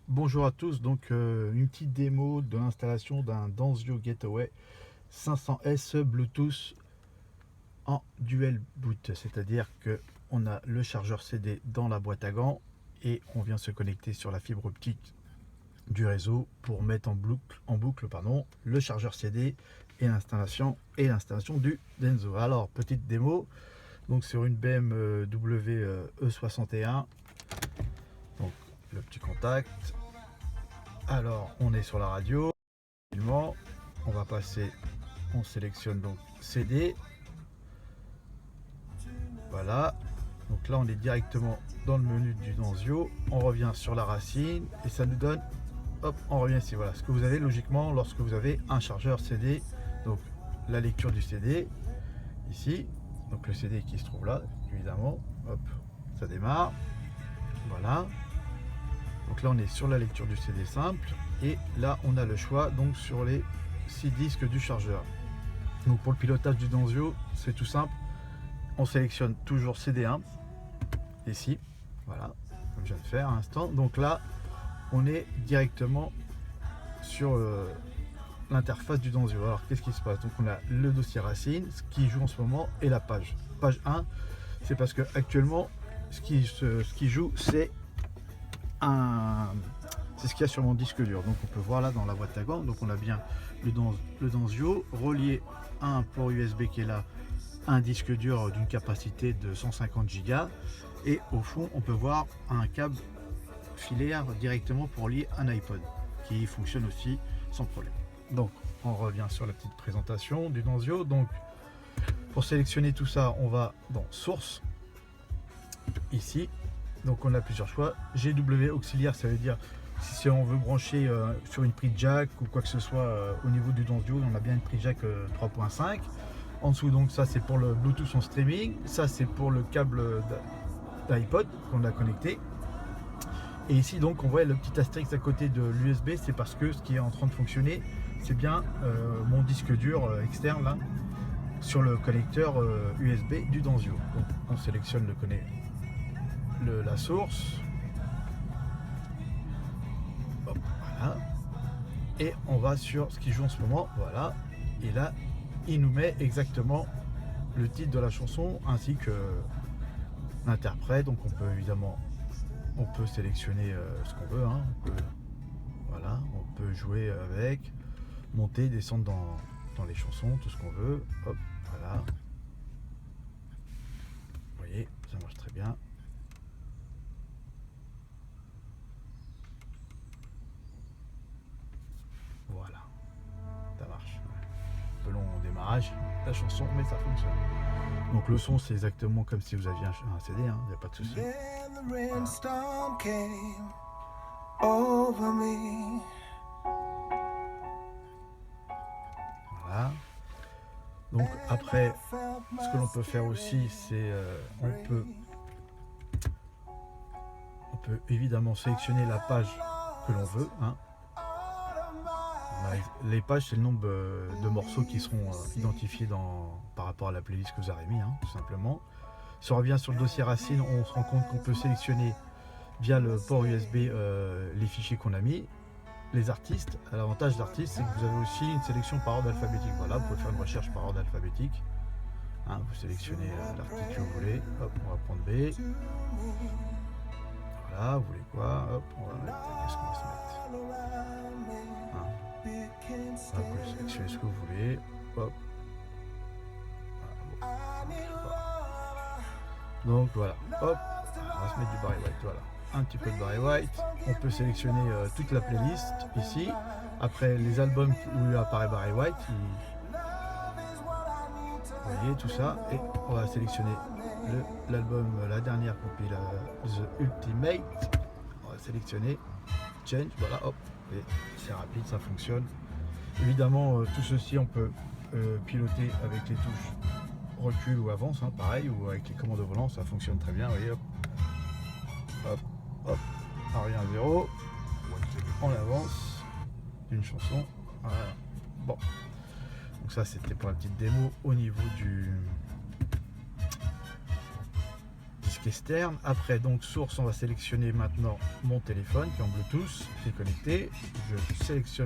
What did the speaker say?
Bonjour à tous, donc une petite démo de l'installation d'un Danzio Gateway 500S Bluetooth en dual boot, c'est-à-dire que on a le chargeur CD dans la boîte à gants et on vient se connecter sur la fibre optique du réseau pour mettre en boucle le chargeur CD et l'installation du Denso. Alors petite démo, donc sur une BMW E61, donc le petit contact. Alors on est sur la radio, on va passer, on sélectionne donc CD, voilà, donc là on est directement dans le menu du Danzio, on revient sur la racine et ça nous donne, hop, on revient ici, voilà ce que vous avez logiquement lorsque vous avez un chargeur CD, donc la lecture du CD ici, donc le CD qui se trouve là évidemment, hop, ça démarre, voilà. Donc là on est sur la lecture du CD simple et là on a le choix donc sur les 6 disques du chargeur. Donc pour le pilotage du Danzio c'est tout simple, on sélectionne toujours CD1 ici, voilà, comme je viens de faire à l'instant. Donc là on est directement sur l'interface du Danzio. Alors qu'est-ce qui se passe? Donc on a le dossier racine, ce qui joue en ce moment, et la page 1, c'est parce que actuellement ce qui joue c'est c'est ce qu'il y a sur mon disque dur. Donc on peut voir là dans la boîte à gants, donc on a bien le Danzio relié à un port USB qui est là, un disque dur d'une capacité de 150 Go, et au fond on peut voir un câble filaire directement pour lier un iPod qui fonctionne aussi sans problème. Donc on revient sur la petite présentation du Danzio. Donc pour sélectionner tout ça, on va dans source ici. Donc on a plusieurs choix. GW auxiliaire, ça veut dire si on veut brancher sur une prise jack ou quoi que ce soit au niveau du Danzio, on a bien une prise jack 3.5. En dessous, donc ça c'est pour le Bluetooth en streaming, ça c'est pour le câble d'iPod qu'on a connecté. Et ici donc on voit le petit astérisque à côté de l'USB, c'est parce que ce qui est en train de fonctionner, c'est bien mon disque dur externe là, sur le connecteur USB du Danzio. Donc on sélectionne la source, hop, voilà, et on va sur ce qui joue en ce moment, voilà, et là il nous met exactement le titre de la chanson ainsi que l'interprète. Donc on peut évidemment sélectionner ce qu'on veut, hein. Voilà, on peut jouer avec, monter, descendre dans les chansons, tout ce qu'on veut, hop, voilà, vous voyez, ça marche très bien. Voilà, ça marche. Un peu long au démarrage la chanson, mais ça fonctionne. Donc le son c'est exactement comme si vous aviez un CD, il n'y a pas de souci. Voilà. Donc après, ce que l'on peut faire aussi, c'est on peut évidemment sélectionner la page que l'on veut, hein. Les pages, c'est le nombre de morceaux qui seront identifiés par rapport à la playlist que vous avez mis, hein, tout simplement. Si on revient sur le dossier racine, on se rend compte qu'on peut sélectionner via le port USB les fichiers qu'on a mis, les artistes. L'avantage d'artiste, c'est que vous avez aussi une sélection par ordre alphabétique. Voilà, vous pouvez faire une recherche par ordre alphabétique. Hein, vous sélectionnez l'article que vous voulez. Hop, on va prendre B. Voilà, vous voulez quoi? Hop, on va mettre. Qu'est-ce qu'on va se mettre? Hein. Vous pouvez sélectionner ce que vous voulez. Hop. Voilà, bon, donc voilà. Hop, on va se mettre du Barry White. Voilà. Un petit peu de Barry White. On peut sélectionner toute la playlist ici. Après les albums où il apparaît Barry White, vous voyez tout ça. Et on va sélectionner l'album, la dernière compile, The Ultimate. On va sélectionner Change. Voilà, hop. Et c'est rapide, ça fonctionne. Évidemment, tout ceci on peut piloter avec les touches recul ou avance, hein, pareil, ou avec les commandes de volant, ça fonctionne très bien. Vous voyez, hop, hop, hop, on revient à 0, on avance d'une chanson. Voilà. Bon, donc ça c'était pour la petite démo au niveau du disque disque externe. Après donc source, on va sélectionner maintenant mon téléphone qui est en Bluetooth, qui est connecté. Je sélectionne